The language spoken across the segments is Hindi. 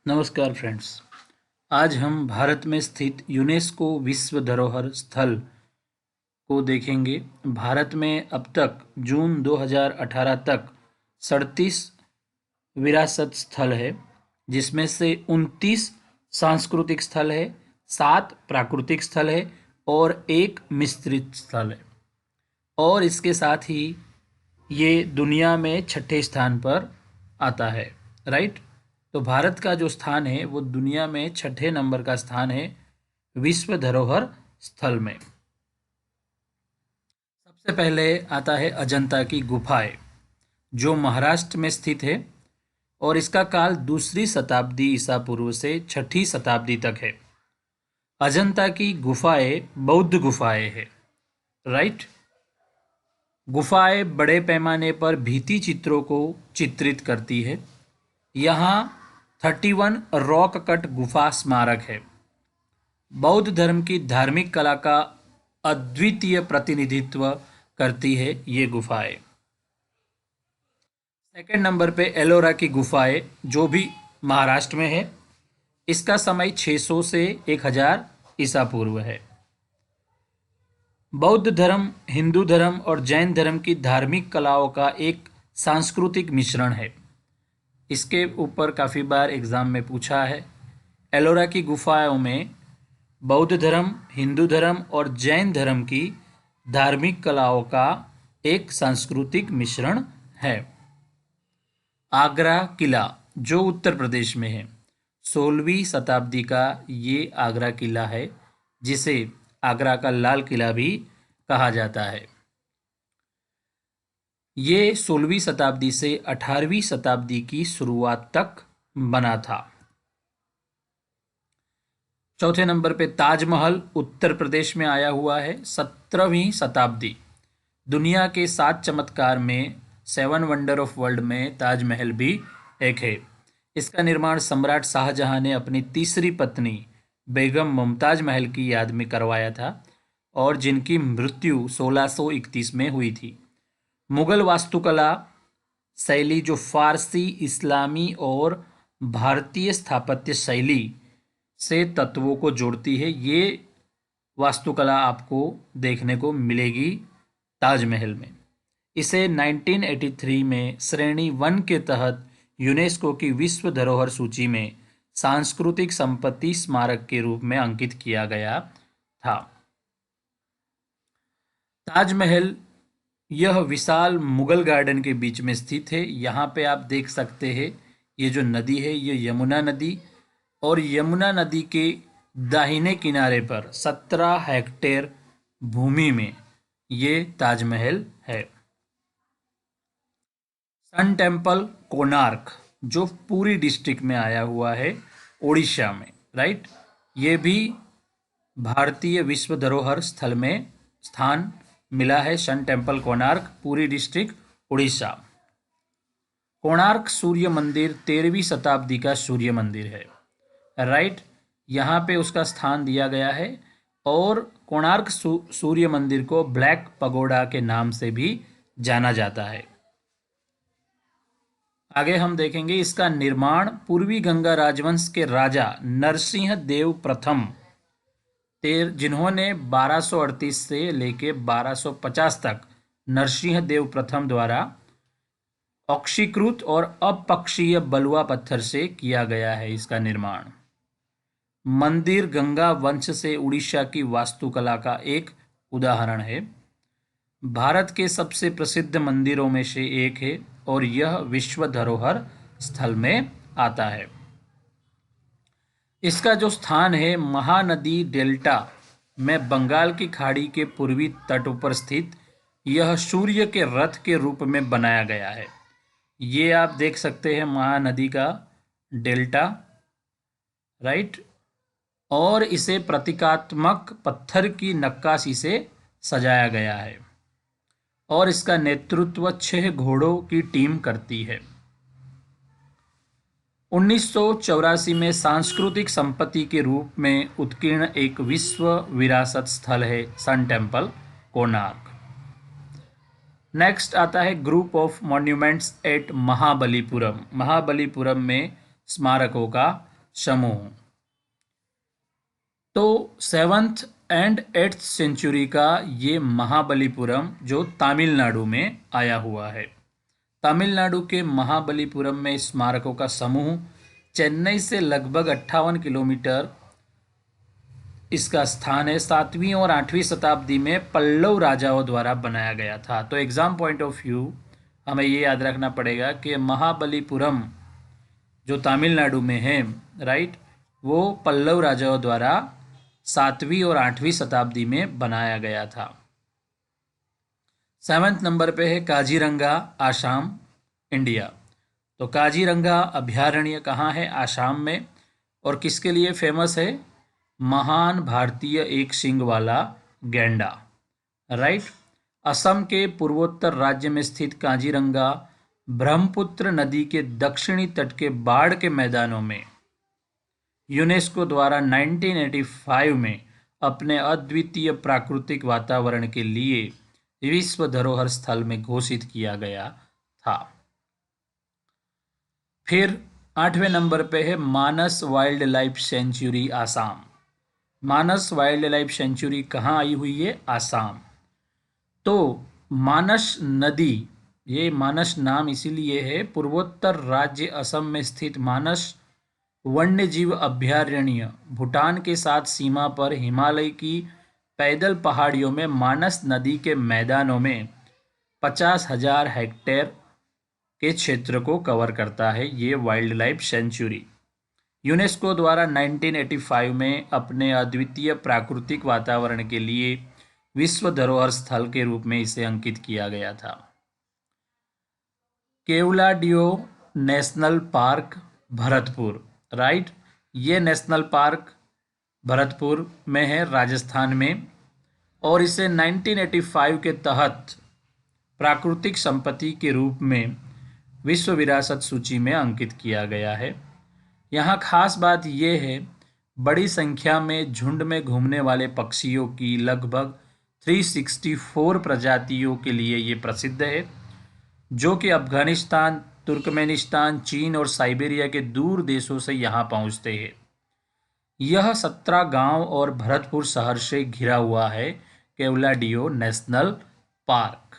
नमस्कार फ्रेंड्स। आज हम भारत में स्थित यूनेस्को विश्व धरोहर स्थल को देखेंगे। भारत में अब तक जून 2018 तक 37 विरासत स्थल है, जिसमें से 29 सांस्कृतिक स्थल है, 7 प्राकृतिक स्थल है और एक मिश्रित स्थल है। और इसके साथ ही ये दुनिया में छठे स्थान पर आता है। राइट। तो भारत का जो स्थान है वो दुनिया में छठे नंबर का स्थान है विश्व धरोहर स्थल में। सबसे पहले आता है अजंता की गुफाएं, जो महाराष्ट्र में स्थित है और इसका काल दूसरी शताब्दी ईसा पूर्व से छठी शताब्दी तक है। अजंता की गुफाएं बौद्ध गुफाएं है। राइट। गुफाएं बड़े पैमाने पर भित्ति चित्रों को चित्रित करती है। यहाँ 31 रॉक कट गुफा स्मारक है। बौद्ध धर्म की धार्मिक कला का अद्वितीय प्रतिनिधित्व करती है ये गुफाएं। सेकंड नंबर पे एलोरा की गुफाएं, जो भी महाराष्ट्र में है। इसका समय 600 से 1000 ईसा पूर्व है। बौद्ध धर्म, हिंदू धर्म और जैन धर्म की धार्मिक कलाओं का एक सांस्कृतिक मिश्रण है। इसके ऊपर काफ़ी बार एग्ज़ाम में पूछा है। एलोरा की गुफाओं में बौद्ध धर्म, हिंदू धर्म और जैन धर्म की धार्मिक कलाओं का एक सांस्कृतिक मिश्रण है। आगरा किला, जो उत्तर प्रदेश में है, 16वीं शताब्दी का ये आगरा किला है, जिसे आगरा का लाल किला भी कहा जाता है। ये 16वीं शताब्दी से 18वीं शताब्दी की शुरुआत तक बना था। चौथे नंबर पे ताजमहल उत्तर प्रदेश में आया हुआ है, 17वीं शताब्दी। दुनिया के 7 चमत्कार में 7 वंडर ऑफ वर्ल्ड में ताजमहल भी एक है। इसका निर्माण सम्राट शाहजहां ने अपनी तीसरी पत्नी बेगम मुमताज महल की याद में करवाया था और जिनकी मृत्यु 1631 में हुई थी। मुगल वास्तुकला शैली, जो फारसी, इस्लामी और भारतीय स्थापत्य शैली से तत्वों को जोड़ती है, ये वास्तुकला आपको देखने को मिलेगी ताजमहल में। इसे 1983 में श्रेणी 1 के तहत यूनेस्को की विश्व धरोहर सूची में सांस्कृतिक संपत्ति स्मारक के रूप में अंकित किया गया था। ताजमहल यह विशाल मुगल गार्डन के बीच में स्थित है। यहाँ पे आप देख सकते हैं, ये जो नदी है ये यमुना नदी, और यमुना नदी के दाहिने किनारे पर 17 हेक्टेयर भूमि में ये ताजमहल है। सन टेम्पल कोणार्क, जो पुरी डिस्ट्रिक्ट में आया हुआ है, उड़ीसा में। राइट। ये भी भारतीय विश्व धरोहर स्थल में स्थान मिला है। Sun temple Konark, Puri district, Orissa. Konark सूर्य मंदिर 13वीं शताब्दी का सूर्य मंदिर है। राइट। यहाँ पे उसका स्थान दिया गया है और कोणार्क सूर्य मंदिर को ब्लैक पगोडा के नाम से भी जाना जाता है। आगे हम देखेंगे इसका निर्माण पूर्वी गंगा राजवंश के राजा नरसिंह देव प्रथम, जिन्होंने 1238 से लेके 1250 तक नरसिंह देव प्रथम द्वारा ऑक्सीकृत और अपक्षीय बलुआ पत्थर से किया गया है इसका निर्माण। मंदिर गंगा वंश से उड़ीसा की वास्तुकला का एक उदाहरण है। भारत के सबसे प्रसिद्ध मंदिरों में से एक है और यह विश्व धरोहर स्थल में आता है। इसका जो स्थान है महानदी डेल्टा में बंगाल की खाड़ी के पूर्वी तट पर स्थित, यह सूर्य के रथ के रूप में बनाया गया है। ये आप देख सकते हैं महानदी का डेल्टा। राइट। और इसे प्रतीकात्मक पत्थर की नक्काशी से सजाया गया है और इसका नेतृत्व 6 घोड़ों की टीम करती है। 1984 में सांस्कृतिक संपत्ति के रूप में उत्कीर्ण एक विश्व विरासत स्थल है सन टेम्पल कोणार्क। नेक्स्ट आता है group of monuments eight Mahabalipuram. Mahabalipuram में स्मारकों का समूह। तो 7th एंड 8th सेंचुरी का ये महाबलीपुरम जो तमिलनाडु में आया हुआ है। तमिलनाडु के महाबलीपुरम में स्मारकों का समूह चेन्नई से लगभग 58 किलोमीटर इसका स्थान है। 7वीं और 8वीं शताब्दी में पल्लव राजाओं द्वारा बनाया गया था। तो एग्जाम पॉइंट ऑफ व्यू हमें ये याद रखना पड़ेगा कि महाबलीपुरम जो तमिलनाडु में है, राइट, वो पल्लव राजाओं द्वारा 7वीं और 8वीं शताब्दी में बनाया गया था। 7वें नंबर पे है काजीरंगा, आसाम, इंडिया। तो काजीरंगा अभयारण्य कहाँ है? आसाम में। और किसके लिए फेमस है? महान भारतीय एक सींग वाला गैंडा, राइट। असम के पूर्वोत्तर राज्य में स्थित काजीरंगा ब्रह्मपुत्र नदी के दक्षिणी तट के बाढ़ के मैदानों में यूनेस्को द्वारा 1985 में अपने अद्वितीय प्राकृतिक वातावरण के लिए विश्व धरोहर स्थल में घोषित किया गया था। फिर 8वें नंबर पे है मानस वाइल्ड लाइफ सेंचुरी, आसाम। मानस वाइल्ड लाइफ सेंचुरी कहाँ आई हुई है? आसाम। तो मानस नदी, ये मानस नाम इसीलिए है, पूर्वोत्तर राज्य असम में स्थित मानस वन्यजीव अभयारण्य भूटान के साथ सीमा पर हिमालय की पैदल पहाड़ियों में मानस नदी के मैदानों में 50,000 हेक्टेयर के क्षेत्र को कवर करता है ये वाइल्ड लाइफ सेंचुरी। यूनेस्को द्वारा 1985 में अपने अद्वितीय प्राकृतिक वातावरण के लिए विश्व धरोहर स्थल के रूप में इसे अंकित किया गया था। केवलाडियो नेशनल पार्क, भरतपुर, राइट। ये नेशनल पार्क भरतपुर में है, राजस्थान में, और इसे 1985 के तहत प्राकृतिक संपत्ति के रूप में विश्व विरासत सूची में अंकित किया गया है। यहाँ खास बात यह है, बड़ी संख्या में झुंड में घूमने वाले पक्षियों की लगभग 364 प्रजातियों के लिए ये प्रसिद्ध है, जो कि अफगानिस्तान, तुर्कमेनिस्तान, चीन और साइबेरिया के दूर देशों से यहाँ पहुँचते हैं। यह 17 गांव और भरतपुर शहर से घिरा हुआ है केवलाडियो नेशनल पार्क।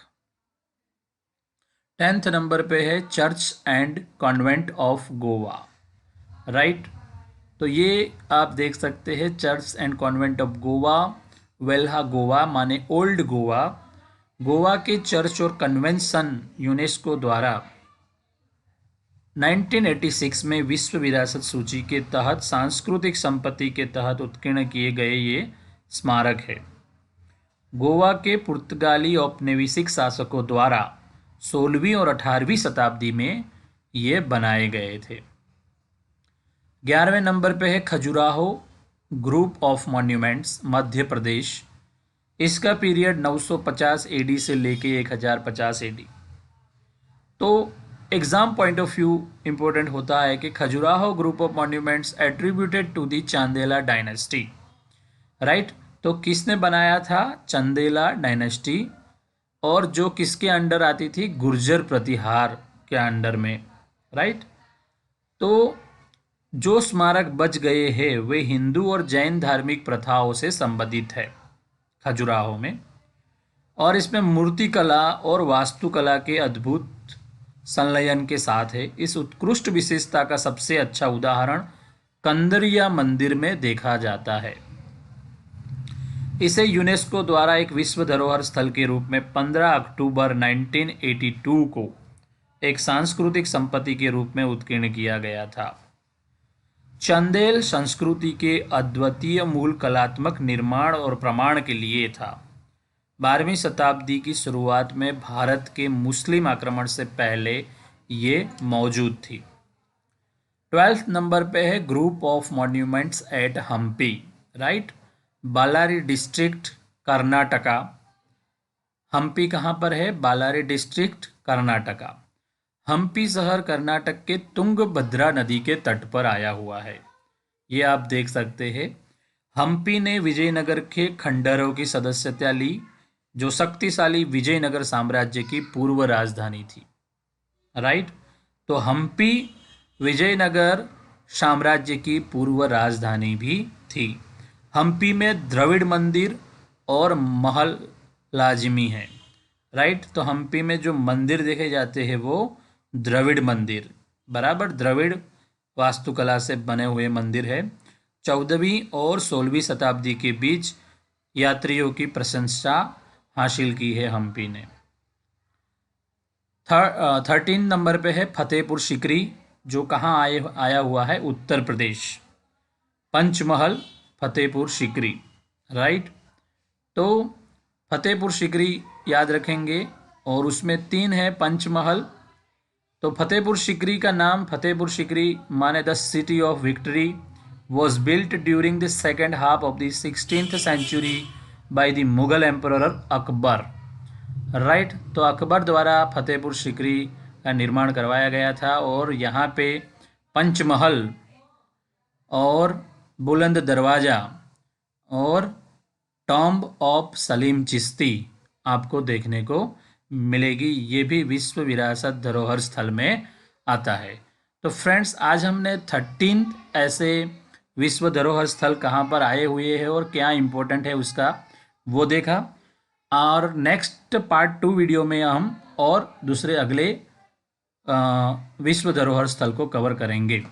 10th नंबर पे है church and convent of Goa, right. तो ये आप देख सकते हैं, church and convent of Goa, Velha Goa माने ओल्ड गोवा। गोवा के चर्च और कन्वेंशन यूनेस्को द्वारा 1986 में विश्व विरासत सूची के तहत सांस्कृतिक संपत्ति के तहत उत्कीर्ण किए गए ये स्मारक है। गोवा के पुर्तगाली औपनिवेशिक शासकों द्वारा 16वीं और 18वीं शताब्दी में ये बनाए गए थे। 11वें नंबर पे है Khajuraho group of monuments, Madhya Pradesh. इसका पीरियड 950 एडी से लेके 1050 एडी। तो exam point of view important होता है कि Khajuraho group of monuments attributed to the Chandela dynasty, right. तो किसने बनाया था? चंदेला डायनेस्टी, और जो किसके अंडर आती थी? गुर्जर प्रतिहार के अंडर में, राइट। तो जो स्मारक बच गए हैं वे हिंदू और जैन धार्मिक प्रथाओं से संबंधित है खजुराहो में, और इसमें मूर्तिकला और वास्तुकला के अद्भुत संलयन के साथ है। इस उत्कृष्ट विशेषता का सबसे अच्छा उदाहरण कंदरिया मंदिर में देखा जाता है। इसे यूनेस्को द्वारा एक विश्व धरोहर स्थल के रूप में 15 अक्टूबर 1982 को एक सांस्कृतिक संपत्ति के रूप में उत्कीर्ण किया गया था। चंदेल संस्कृति के अद्वितीय मूल कलात्मक निर्माण और प्रमाण के लिए था। 12वीं शताब्दी की शुरुआत में भारत के मुस्लिम आक्रमण से पहले ये मौजूद थी। 12th नंबर पे है group of monuments at Hampi, right. Bellary district, Karnataka. Hampi कहाँ पर है? बालारी डिस्ट्रिक्ट, कर्नाटका। हम्पी शहर कर्नाटक के तुंगभद्रा नदी के तट पर आया हुआ है, ये आप देख सकते हैं। हम्पी ने विजयनगर के खंडरों की सदस्यता ली, जो शक्तिशाली विजयनगर साम्राज्य की पूर्व राजधानी थी, राइट। तो हम्पी विजयनगर साम्राज्य की पूर्व राजधानी भी थी। हम्पी में द्रविड़ मंदिर और महल लाजमी है। राइट, तो हम्पी में जो मंदिर देखे जाते हैं वो द्रविड़ मंदिर, बराबर, द्रविड़ वास्तुकला से बने हुए मंदिर है। 14वीं और 16वीं शताब्दी के बीच यात्रियों की प्रशंसा हासिल की है हम्पी ने। 13 नंबर पे है फतेहपुर सिकरी, जो कहाँ आया हुआ है, उत्तर प्रदेश। पंचमहल फतेहपुर सिकरी, राइट। तो फतेहपुर सिकरी याद रखेंगे, और उसमें 3 है पंचमहल। तो फतेहपुर सिकरी का नाम फतेहपुर सिकरी माने the city of victory was built during the second half of the 16th century by the Mughal emperor Akbar. Right, तो अकबर द्वारा फतेहपुर सिकरी का निर्माण करवाया गया था, और यहाँ पे पंचमहल और बुलंद दरवाज़ा और टॉम्ब ऑफ सलीम चिश्ती आपको देखने को मिलेगी। ये भी विश्व विरासत धरोहर स्थल में आता है। तो फ्रेंड्स, आज हमने 13 ऐसे विश्व धरोहर स्थल कहाँ पर आए हुए हैं और क्या इम्पोर्टेंट है उसका वो देखा। और नेक्स्ट पार्ट 2 वीडियो में हम और दूसरे अगले विश्व धरोहर स्थल को कवर करेंगे।